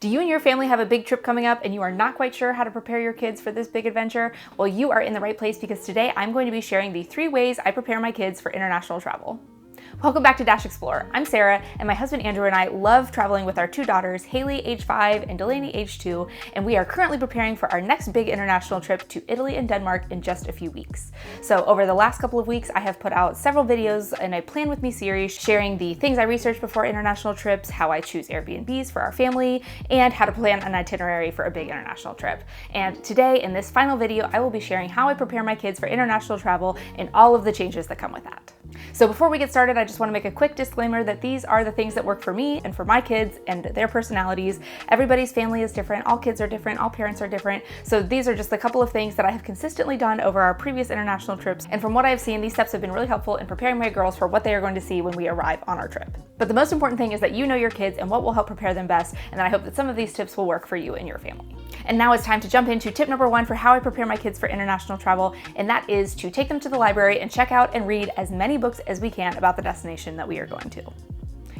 Do you and your family have a big trip coming up and you are not quite sure how to prepare your kids for this big adventure? Well, you are in the right place because today I'm going to be sharing the 3 ways I prepare my kids for international travel. Welcome back to Dash Explorer. I'm Sarah, and my husband Andrew and I love traveling with our 2 daughters, Haley, age 5, and Delaney, age 2, and we are currently preparing for our next big international trip to Italy and Denmark in just a few weeks. So over the last couple of weeks, I have put out several videos in a Plan With Me series sharing the things I research before international trips, how I choose Airbnbs for our family, and how to plan an itinerary for a big international trip. And today, in this final video, I will be sharing how I prepare my kids for international travel and all of the changes that come with that. So before we get started, I just want to make a quick disclaimer that these are the things that work for me and for my kids and their personalities. Everybody's family is different, all kids are different, all parents are different. So these are just a couple of things that I have consistently done over our previous international trips. And from what I've seen, these steps have been really helpful in preparing my girls for what they are going to see when we arrive on our trip. But the most important thing is that you know your kids and what will help prepare them best. And I hope that some of these tips will work for you and your family. And now it's time to jump into tip number 1 for how I prepare my kids for international travel. And that is to take them to the library and check out and read as many books as we can about the destination that we are going to.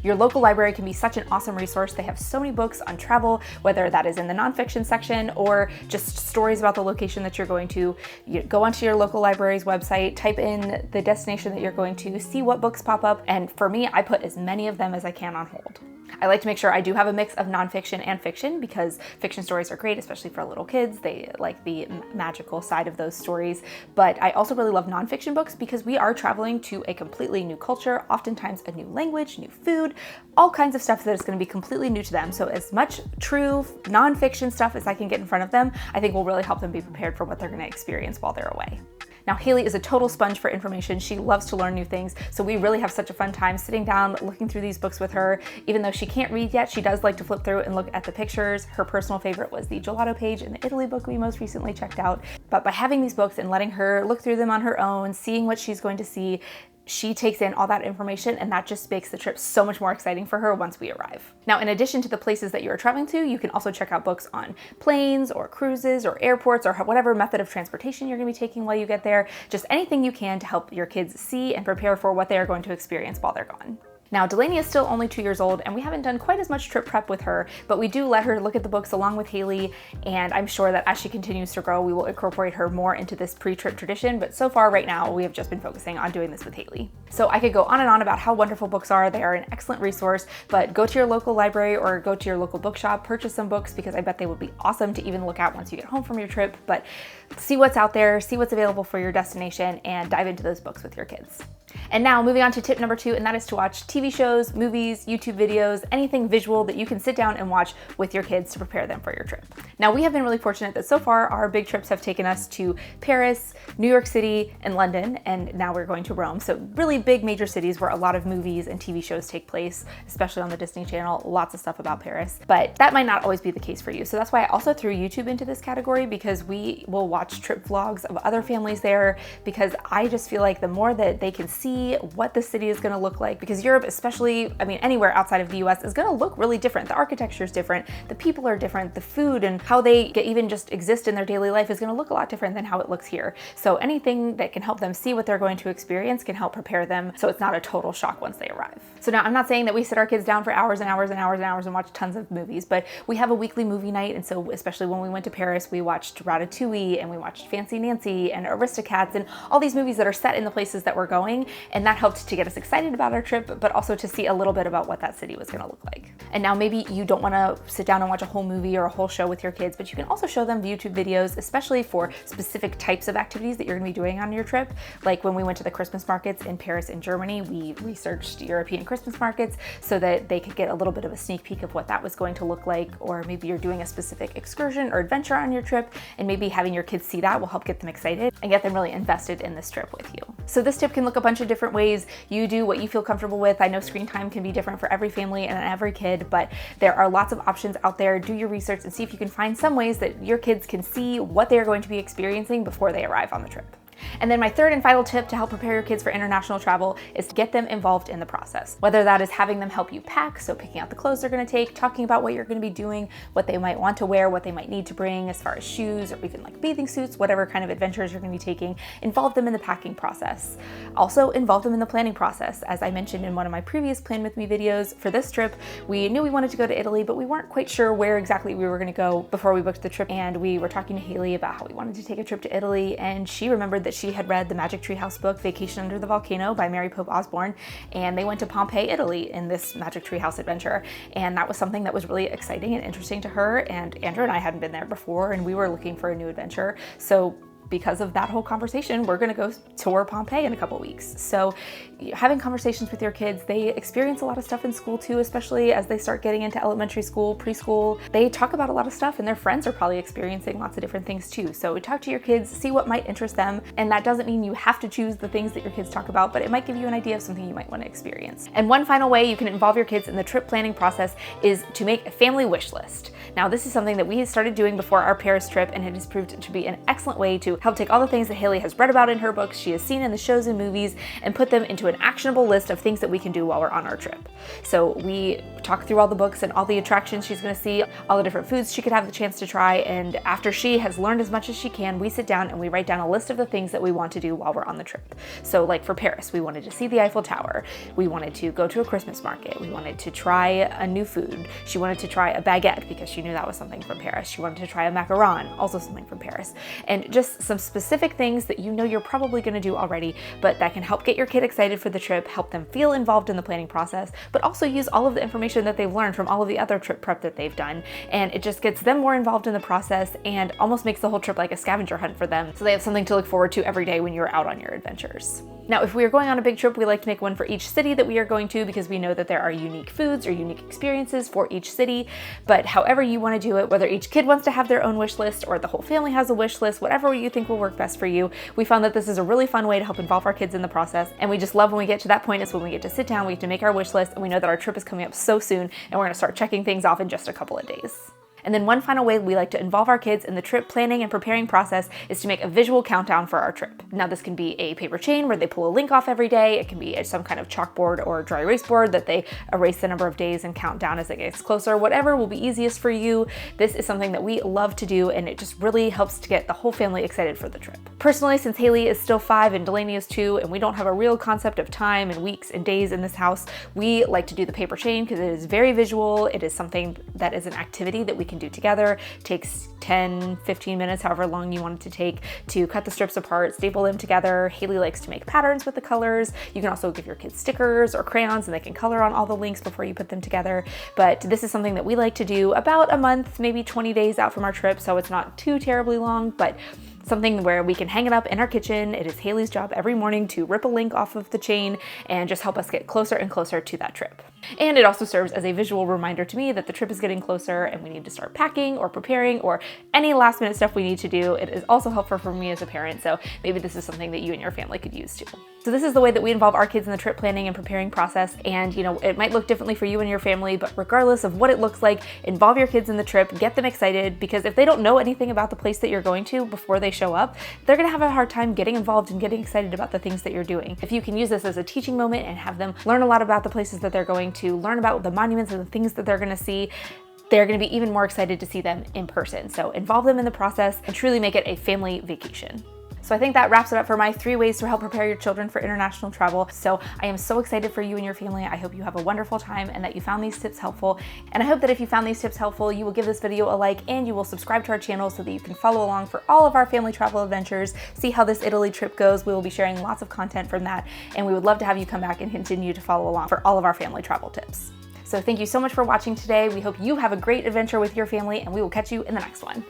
Your local library can be such an awesome resource. They have so many books on travel, whether that is in the nonfiction section or just stories about the location that you're going to. You go onto your local library's website, type in the destination that you're going to, see what books pop up, and for me, I put as many of them as I can on hold. I like to make sure I do have a mix of nonfiction and fiction because fiction stories are great, especially for little kids. They like the magical side of those stories. But I also really love nonfiction books because we are traveling to a completely new culture, oftentimes a new language, new food, all kinds of stuff that is going to be completely new to them. So as much true nonfiction stuff as I can get in front of them, I think will really help them be prepared for what they're going to experience while they're away. Now, Haley is a total sponge for information. She loves to learn new things, so we really have such a fun time sitting down, looking through these books with her. Even though she can't read yet, she does like to flip through and look at the pictures. Her personal favorite was the gelato page in the Italy book we most recently checked out. But by having these books and letting her look through them on her own, seeing what she's going to see, she takes in all that information, and that just makes the trip so much more exciting for her once we arrive. Now, in addition to the places that you are traveling to, you can also check out books on planes or cruises or airports or whatever method of transportation you're gonna be taking while you get there. Just anything you can to help your kids see and prepare for what they are going to experience while they're gone. Now, Delaney is still only 2 years old, and we haven't done quite as much trip prep with her, but we do let her look at the books along with Haley, and I'm sure that as she continues to grow, we will incorporate her more into this pre-trip tradition, but so far right now, we have just been focusing on doing this with Haley. So I could go on and on about how wonderful books are. They are an excellent resource, but go to your local library or go to your local bookshop, purchase some books because I bet they would be awesome to even look at once you get home from your trip, but see what's out there, see what's available for your destination, and dive into those books with your kids. And now moving on to tip number 2, and that is to watch TV shows, movies, YouTube videos, anything visual that you can sit down and watch with your kids to prepare them for your trip. Now, we have been really fortunate that so far our big trips have taken us to Paris, New York City, and London, and now we're going to Rome. So really big major cities where a lot of movies and TV shows take place, especially on the Disney Channel, lots of stuff about Paris. But that might not always be the case for you. So that's why I also threw YouTube into this category, because we will watch trip vlogs of other families there, because I just feel like the more that they can see what the city is going to look like, because Europe, especially, I mean, anywhere outside of the US, is going to look really different. The architecture is different, the people are different, the food and how they even just exist in their daily life is going to look a lot different than how it looks here. So anything that can help them see what they're going to experience can help prepare them so it's not a total shock once they arrive. So now I'm not saying that we sit our kids down for hours and hours and hours and hours and watch tons of movies, but we have a weekly movie night, and so especially when we went to Paris, we watched Ratatouille and we watched Fancy Nancy and Aristocats and all these movies that are set in the places that we're going, and that helped to get us excited about our trip, but also to see a little bit about what that city was going to look like. And now maybe you don't want to sit down and watch a whole movie or a whole show with your kids, but you can also show them YouTube videos, especially for specific types of activities that you're going to be doing on your trip. Like when we went to the Christmas markets in Paris and Germany, we researched European Christmas markets so that they could get a little bit of a sneak peek of what that was going to look like. Or maybe you're doing a specific excursion or adventure on your trip, and maybe having your kids see that will help get them excited and get them really invested in this trip with you. So this tip can look a bunch of different ways. You do what you feel comfortable with. I know screen time can be different for every family and every kid, but there are lots of options out there. Do your research and see if you can find some ways that your kids can see what they're going to be experiencing before they arrive on the trip. And then my third and final tip to help prepare your kids for international travel is to get them involved in the process. Whether that is having them help you pack, so picking out the clothes they're gonna take, talking about what you're gonna be doing, what they might want to wear, what they might need to bring as far as shoes or even like bathing suits, whatever kind of adventures you're gonna be taking, involve them in the packing process. Also involve them in the planning process. As I mentioned in one of my previous Plan With Me videos, for this trip, we knew we wanted to go to Italy, but we weren't quite sure where exactly we were gonna go before we booked the trip. And we were talking to Haley about how we wanted to take a trip to Italy, and she remembered that she had read the Magic Tree House book, Vacation Under the Volcano by Mary Pope Osborne, and they went to Pompeii, Italy in this Magic Tree House adventure. And that was something that was really exciting and interesting to her, and Andrew and I hadn't been there before, and we were looking for a new adventure. So because of that whole conversation, we're gonna go tour Pompeii in a couple weeks. So having conversations with your kids, they experience a lot of stuff in school too, especially as they start getting into elementary school, preschool. They talk about a lot of stuff and their friends are probably experiencing lots of different things too. So talk to your kids, see what might interest them. And that doesn't mean you have to choose the things that your kids talk about, but it might give you an idea of something you might want to experience. And one final way you can involve your kids in the trip planning process is to make a family wish list. Now, this is something that we started doing before our Paris trip, and it has proved to be an excellent way to help take all the things that Haley has read about in her books, she has seen in the shows and movies, and put them into an actionable list of things that we can do while we're on our trip. So we talk through all the books and all the attractions she's going to see, all the different foods she could have the chance to try, and after she has learned as much as she can, we sit down and we write down a list of the things that we want to do while we're on the trip. So like for Paris, we wanted to see the Eiffel Tower, we wanted to go to a Christmas market, we wanted to try a new food, she wanted to try a baguette because she knew that was something from Paris, she wanted to try a macaron, also something from Paris, and just some specific things that you know you're probably going to do already, but that can help get your kid excited for the trip, help them feel involved in the planning process, but also use all of the information that they've learned from all of the other trip prep that they've done, and it just gets them more involved in the process and almost makes the whole trip like a scavenger hunt for them, so they have something to look forward to every day when you're out on your adventures. Now, if we are going on a big trip, we like to make one for each city that we are going to because we know that there are unique foods or unique experiences for each city, but however you want to do it, whether each kid wants to have their own wish list or the whole family has a wish list, whatever you think will work best for you, we found that this is a really fun way to help involve our kids in the process, and we just love when we get to that point. It's when we get to sit down, we get to make our wish list, and we know that our trip is coming up so soon, and we're going to start checking things off in just a couple of days. And then one final way we like to involve our kids in the trip planning and preparing process is to make a visual countdown for our trip. Now, this can be a paper chain where they pull a link off every day. It can be some kind of chalkboard or dry erase board that they erase the number of days and count down as it gets closer. Whatever will be easiest for you. This is something that we love to do, and it just really helps to get the whole family excited for the trip. Personally, since Haley is still 5 and Delaney is 2, and we don't have a real concept of time and weeks and days in this house, we like to do the paper chain because it is very visual. It is something that is an activity that we can do together. It takes 10, 15 minutes, however long you want it to take, to cut the strips apart, staple them together. Haley likes to make patterns with the colors. You can also give your kids stickers or crayons and they can color on all the links before you put them together. But this is something that we like to do about a month, maybe 20 days out from our trip, so it's not too terribly long, but something where we can hang it up in our kitchen. It is Haley's job every morning to rip a link off of the chain and just help us get closer and closer to that trip. And it also serves as a visual reminder to me that the trip is getting closer and we need to start packing or preparing or any last minute stuff we need to do. It is also helpful for me as a parent, so maybe this is something that you and your family could use too. So this is the way that we involve our kids in the trip planning and preparing process, and it might look differently for you and your family, but regardless of what it looks like, involve your kids in the trip, get them excited, because if they don't know anything about the place that you're going to before they show up, they're gonna have a hard time getting involved and getting excited about the things that you're doing. If you can use this as a teaching moment and have them learn a lot about the places that they're going to, learn about the monuments and the things that they're gonna see, they're gonna be even more excited to see them in person. So involve them in the process and truly make it a family vacation. So I think that wraps it up for my 3 ways to help prepare your children for international travel. So I am so excited for you and your family. I hope you have a wonderful time and that you found these tips helpful. And I hope that if you found these tips helpful, you will give this video a like and you will subscribe to our channel so that you can follow along for all of our family travel adventures, see how this Italy trip goes. We will be sharing lots of content from that, and we would love to have you come back and continue to follow along for all of our family travel tips. So thank you so much for watching today. We hope you have a great adventure with your family, and we will catch you in the next one.